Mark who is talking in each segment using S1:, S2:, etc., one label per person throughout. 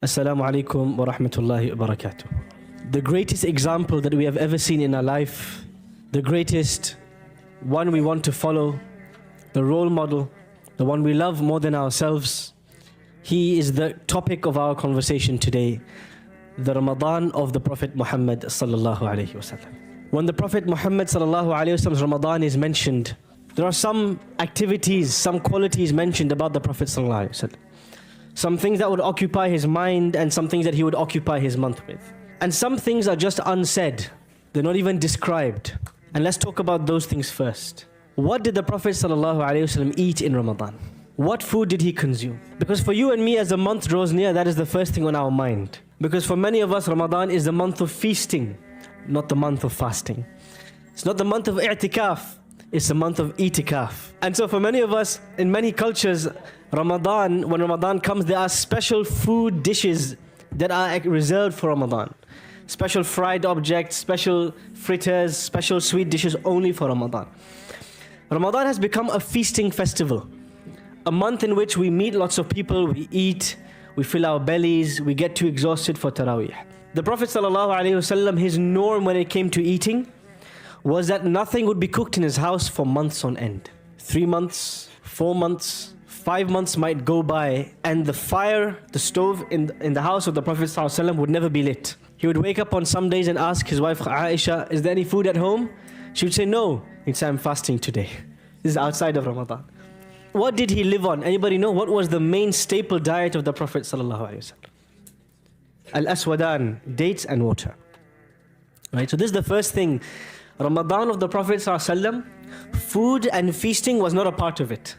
S1: Assalamu alaikum wa rahmatullahi wa barakatuh. The greatest example that we have ever seen in our life, the greatest one we want to follow, the role model, the one we love more than ourselves, he is the topic of our conversation today, the Ramadan of the Prophet Muhammad sallallahu alaihi wasallam. When the Prophet Muhammad sallallahu alaihi wasallam's Ramadan is mentioned, there are some activities, some qualities mentioned about the Prophet sallallahu alaihi wasallam. Some things that would occupy his mind and some things that he would occupy his month with. And some things are just unsaid. They're not even described. And let's talk about those things first. What did the Prophet ﷺ eat in Ramadan? What food did he consume? Because for you and me, as the month draws near, that is the first thing on our mind. Because for many of us, Ramadan is the month of feasting, not the month of fasting. It's not the month of i'tikaf, it's the month of itikaf. And so for many of us, in many cultures, Ramadan, when Ramadan comes, there are special food dishes that are reserved for Ramadan. Special fried objects, special fritters, special sweet dishes only for Ramadan. Ramadan has become a feasting festival. A month in which we meet lots of people, we eat, we fill our bellies, we get too exhausted for Taraweeh. The Prophet ﷺ, his norm when it came to eating was that nothing would be cooked in his house for months on end. 3 months, 4 months, 5 months might go by, and the fire, the stove in the house of the Prophet ﷺ would never be lit. He would wake up on some days and ask his wife Aisha, is there any food at home? She would say no. He'd say, I'm fasting today. This is outside of Ramadan. What did he live on? Anybody know? What was the main staple diet of the Prophet ﷺ? Al-aswadan, dates and water. Right? So this is the first thing. Ramadan of the Prophet ﷺ, food and feasting was not a part of it.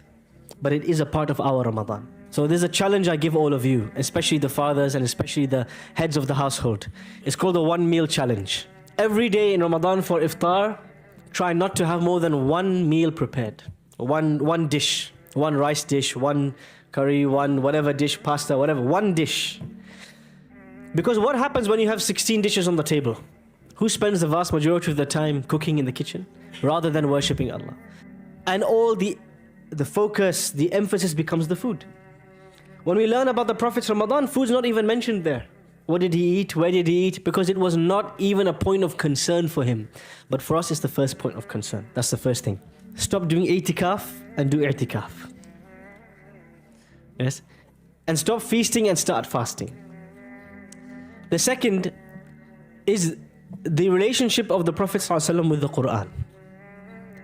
S1: But it is a part of our Ramadan. So there's a challenge I give all of you, especially the fathers and especially the heads of the household. It's called the 1 meal challenge. Every day in Ramadan for iftar, try not to have more than 1 meal prepared. One dish, 1 rice dish, 1 curry, 1 whatever dish, pasta, whatever, 1 dish. Because what happens when you have 16 dishes on the table? Who spends the vast majority of the time cooking in the kitchen rather than worshipping Allah? And all the focus, the emphasis becomes the food. When we learn about the Prophet's Ramadan, food's not even mentioned there. What did he eat? Where did he eat? Because it was not even a point of concern for him. But for us, it's the first point of concern. That's the first thing. Stop doing itikaf and do i'tikaf. Yes? And stop feasting and start fasting. The second is the relationship of the Prophet ﷺ with the Quran.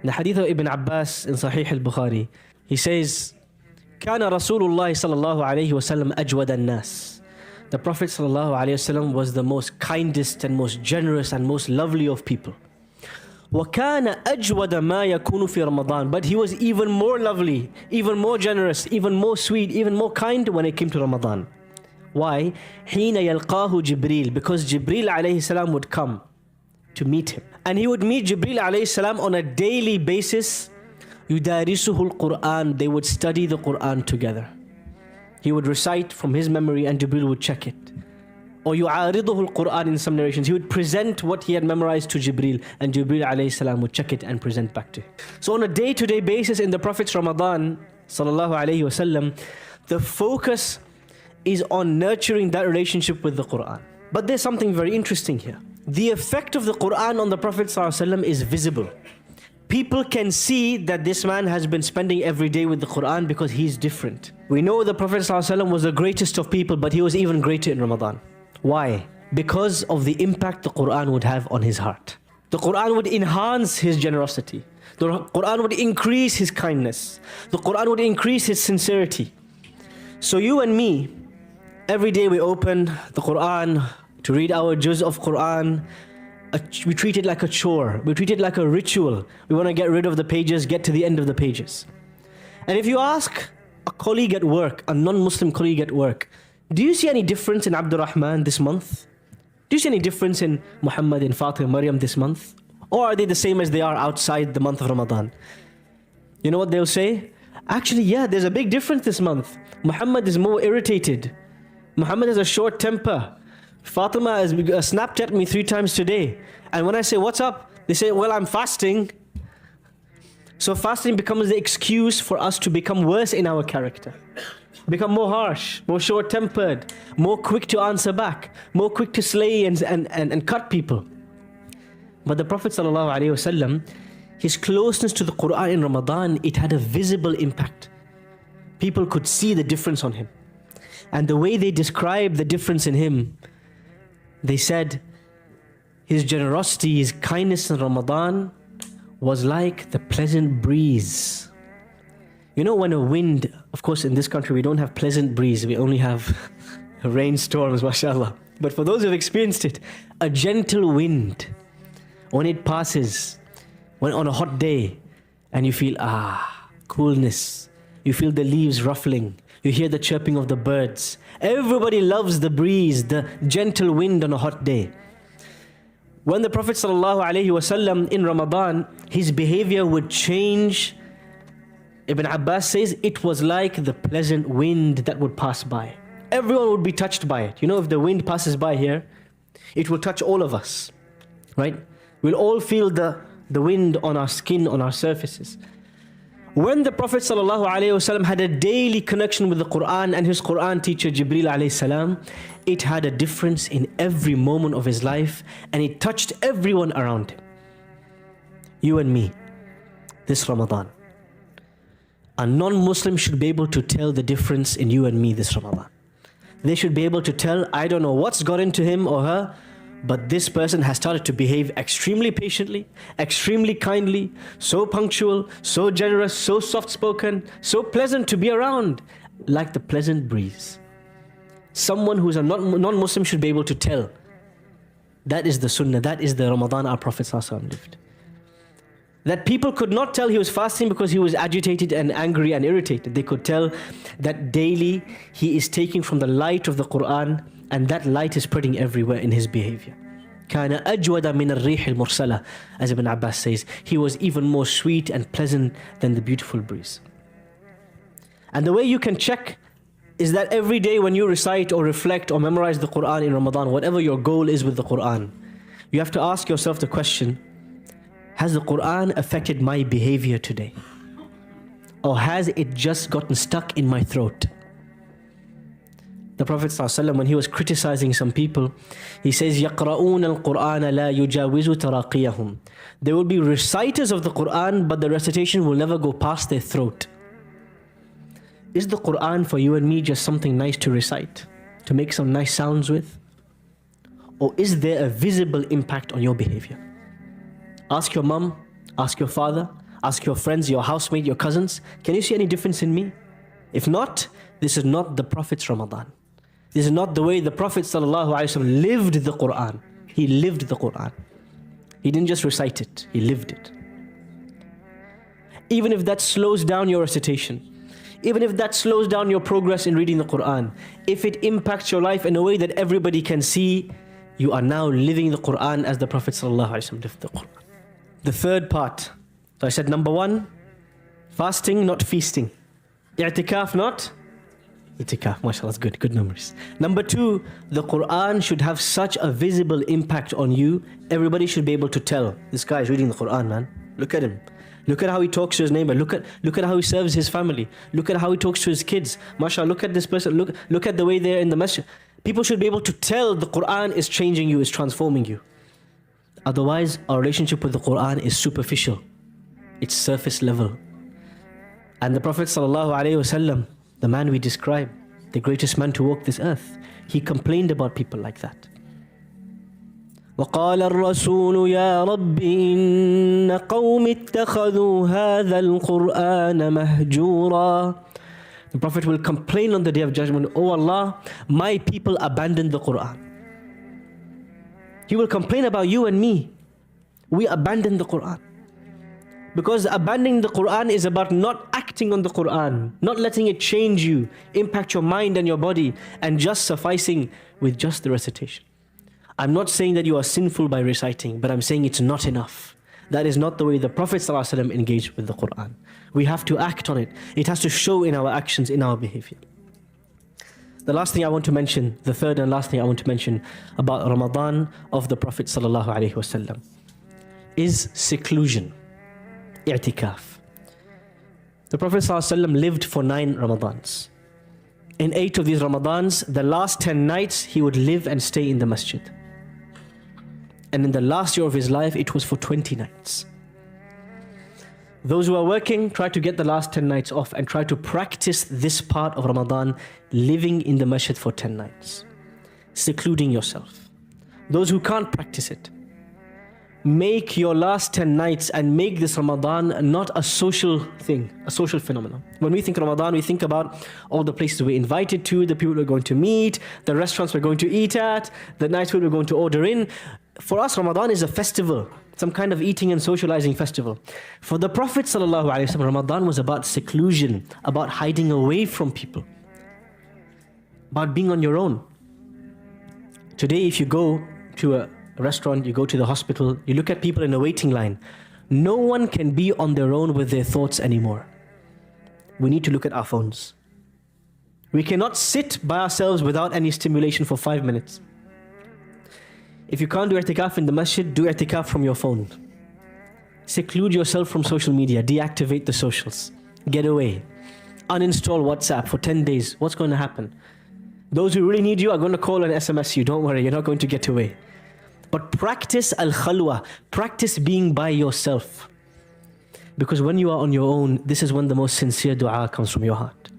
S1: In the hadith of Ibn Abbas in Sahih al-Bukhari, he says, كان رسول الله صلى الله عليه وسلم أجود الناس. The Prophet صلى الله عليه وسلم was the most kindest and most generous and most lovely of people. وكان أجود ما يكون في رمضان. But he was even more lovely, even more generous, even more sweet, even more kind when it came to Ramadan. Why? حين يلقاه جبريل. Because Jibreel alayhi salam would come to meet him. And he would meet Jibreel alayhi salam on a daily basis. يدارسه القرآن. They would study the Quran together. He would recite from his memory and Jibreel would check it. Or يعارضه القرآن in some narrations. He would present what he had memorized to Jibreel and Jibreel alayhi salam would check it and present back to him. So on a day-to-day basis in the Prophet's Ramadan sallallahu alayhi wasallam, the focus is on nurturing that relationship with the Quran. But there's something very interesting here. The effect of the Quran on the Prophet ﷺ is visible. People can see that this man has been spending every day with the Quran because he's different. We know the Prophet ﷺ was the greatest of people, but he was even greater in Ramadan. Why? Because of the impact the Quran would have on his heart. The Quran would enhance his generosity. The Quran would increase his kindness. The Quran would increase his sincerity. So you and me, every day we open the Quran to read our juz of Quran. We treat it like a chore. We treat it like a ritual. We want to get rid of the pages, get to the end of the pages. And if you ask a colleague at work, a non-Muslim colleague at work, do you see any difference in Abdul Rahman this month? Do you see any difference in Muhammad, in Fatima, Maryam this month? Or are they the same as they are outside the month of Ramadan? You know what they'll say? Actually, yeah, there's a big difference this month. Muhammad is more irritated. Muhammad has a short temper. Fatima has Snapchat me 3 times today. And when I say, what's up? They say, well, I'm fasting. So fasting becomes the excuse for us to become worse in our character. become more harsh, more short-tempered, more quick to answer back, more quick to slay and cut people. But the Prophet ﷺ, his closeness to the Quran in Ramadan, it had a visible impact. People could see the difference on him. And the way they described the difference in him, they said his generosity, his kindness in Ramadan was like the pleasant breeze. You know, when a wind, of course in this country we don't have pleasant breeze, we only have rainstorms, mashallah. But for those who have experienced it, a gentle wind, when it passes, when on a hot day, and you feel, coolness, you feel the leaves ruffling, you hear the chirping of the birds. Everybody loves the breeze, the gentle wind on a hot day. When the Prophet ﷺ in Ramadan, his behavior would change. Ibn Abbas says it was like the pleasant wind that would pass by. Everyone would be touched by it. You know, if the wind passes by here, it will touch all of us, right? We'll all feel the wind on our skin, on our surfaces. When the Prophet ﷺ had a daily connection with the Quran and his Quran teacher Jibreel alayhi salam, it had a difference in every moment of his life, and it touched everyone around him. You and me, this Ramadan. A non-Muslim should be able to tell the difference in you and me this Ramadan. They should be able to tell, I don't know what's got into him or her, but this person has started to behave extremely patiently, extremely kindly, so punctual, so generous, so soft-spoken, so pleasant to be around, like the pleasant breeze. Someone who's a non-Muslim should be able to tell. That is the Sunnah, that is the Ramadan our Prophet ﷺ lived. That people could not tell he was fasting because he was agitated and angry and irritated. They could tell that daily he is taking from the light of the Quran, and that light is spreading everywhere in his behavior. كَانَ أَجْوَدَ مِنَ الرِّيحِ الْمُرْسَلَةِ, as Ibn Abbas says, he was even more sweet and pleasant than the beautiful breeze. And the way you can check is that every day when you recite or reflect or memorize the Quran in Ramadan, whatever your goal is with the Quran, you have to ask yourself the question, has the Quran affected my behavior today? Or has it just gotten stuck in my throat? The Prophet ﷺ, when he was criticizing some people, he says, يَقْرَؤُونَ الْقُرْآنَ لَا يُجَاوِزُ تَرَاقِيَهُم. They will be reciters of the Quran, but the recitation will never go past their throat. Is the Quran for you and me just something nice to recite, to make some nice sounds with? Or is there a visible impact on your behavior? Ask your mom, ask your father, ask your friends, your housemate, your cousins. Can you see any difference in me? If not, this is not the Prophet's Ramadan. This is not the way the Prophet ﷺ lived the Quran. He lived the Quran. He didn't just recite it, he lived it. Even if that slows down your recitation, even if that slows down your progress in reading the Quran, if it impacts your life in a way that everybody can see, you are now living the Quran as the Prophet ﷺ lived the Quran. The third part. So I said number one, fasting, not feasting. I'tikaf, not itikaf. MashaAllah, that's good. Good memories. Number two, the Quran should have such a visible impact on you. Everybody should be able to tell, this guy is reading the Quran, man. Look at him. Look at how he talks to his neighbor. Look at how he serves his family. Look at how he talks to his kids. MashaAllah, look at this person. Look at the way they're in the masjid. People should be able to tell the Quran is changing you, is transforming you. Otherwise, our relationship with the Quran is superficial. It's surface level. And the Prophet ﷺ, the man we describe, the greatest man to walk this earth, he complained about people like that. وقال الرسول يا رب إن قوم اتخذوا هذا القرآن مهجورا. The Prophet will complain on the Day of Judgment, Oh Allah, my people abandoned the Quran. He will complain about you and me. We abandoned the Quran. Because abandoning the Quran is about not acting on the Quran, not letting it change you, impact your mind and your body, and just sufficing with just the recitation. I'm not saying that you are sinful by reciting, but I'm saying it's not enough. That is not the way the Prophet ﷺ engaged with the Quran. We have to act on it. It has to show in our actions, in our behavior. The last thing I want to mention, the third and last thing I want to mention about Ramadan of the Prophet ﷺ is seclusion, i'tikaf. The Prophet ﷺ lived for 9 Ramadans. in 8 of these Ramadans, the last 10 nights, he would live and stay in the masjid. And in the last year of his life, it was for 20 nights. Those who are working, try to get the last 10 nights off and try to practice this part of Ramadan, living in the masjid for 10 nights, secluding yourself. Those who can't practice it, make your last 10 nights and make this Ramadan not a social thing, a social phenomenon. When we think Ramadan, we think about all the places we're invited to, the people we're going to meet, the restaurants we're going to eat at, the nice food we're going to order in. For us, Ramadan is a festival, some kind of eating and socializing festival. For the Prophet ﷺ, Ramadan was about seclusion, about hiding away from people, about being on your own. Today, if you go to a restaurant, you go to the hospital, you look at people in a waiting line, no one can be on their own with their thoughts anymore. We need to look at our phones. We cannot sit by ourselves without any stimulation for 5 minutes. If you can't do i'tikaf in the masjid, do i'tikaf from your phone. Seclude yourself from social media, deactivate the socials, get away. Uninstall WhatsApp for 10 days. What's going to happen? Those who really need you are going to call and SMS you. Don't worry, you're not going to get away. But practice al-khalwa, practice being by yourself. Because when you are on your own, this is when the most sincere dua comes from your heart.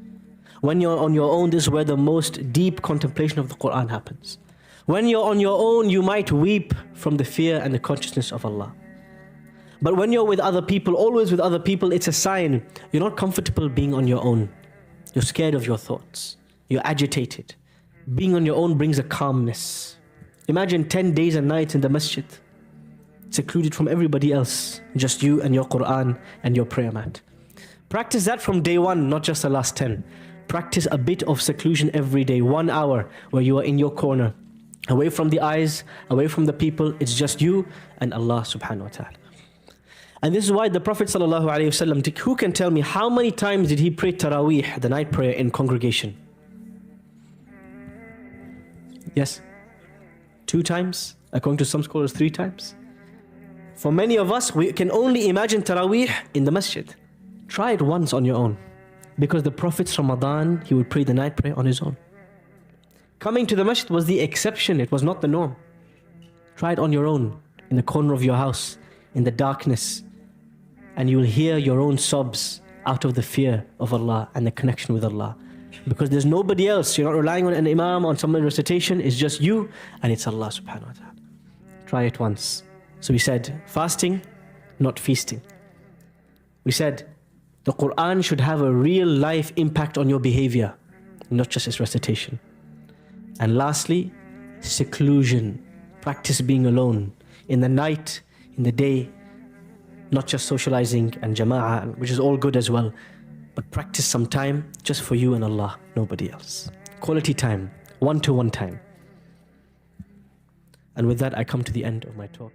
S1: When you're on your own, this is where the most deep contemplation of the Quran happens. When you're on your own, you might weep from the fear and the consciousness of Allah. But when you're with other people, always with other people, it's a sign you're not comfortable being on your own. You're scared of your thoughts. You're agitated. Being on your own brings a calmness. Imagine 10 days and nights in the masjid, secluded from everybody else, just you and your Quran and your prayer mat. Practice that from day one, not just the last 10. Practice a bit of seclusion every day, 1 hour where you are in your corner, away from the eyes, away from the people. It's just you and Allah subhanahu wa ta'ala. And this is why the Prophet sallallahu alaihi wasallam, who can tell me how many times did he pray Taraweeh, the night prayer, in congregation? Yes? 2 times? According to some scholars, 3 times? For many of us, we can only imagine Taraweeh in the masjid. Try it once on your own. Because the Prophet's Ramadan, he would pray the night prayer on his own. Coming to the masjid was the exception, it was not the norm. Try it on your own, in the corner of your house, in the darkness, and you will hear your own sobs out of the fear of Allah and the connection with Allah. Because there's nobody else, you're not relying on an imam, on someone's recitation, it's just you and it's Allah subhanahu wa ta'ala. Try it once. So we said, fasting, not feasting. We said, the Quran should have a real life impact on your behavior, not just its recitation. And lastly, seclusion. Practice being alone in the night, in the day, not just socializing and jama'ah, which is all good as well, but practice some time just for you and Allah, nobody else. Quality time, one-to-one time. And with that, I come to the end of my talk.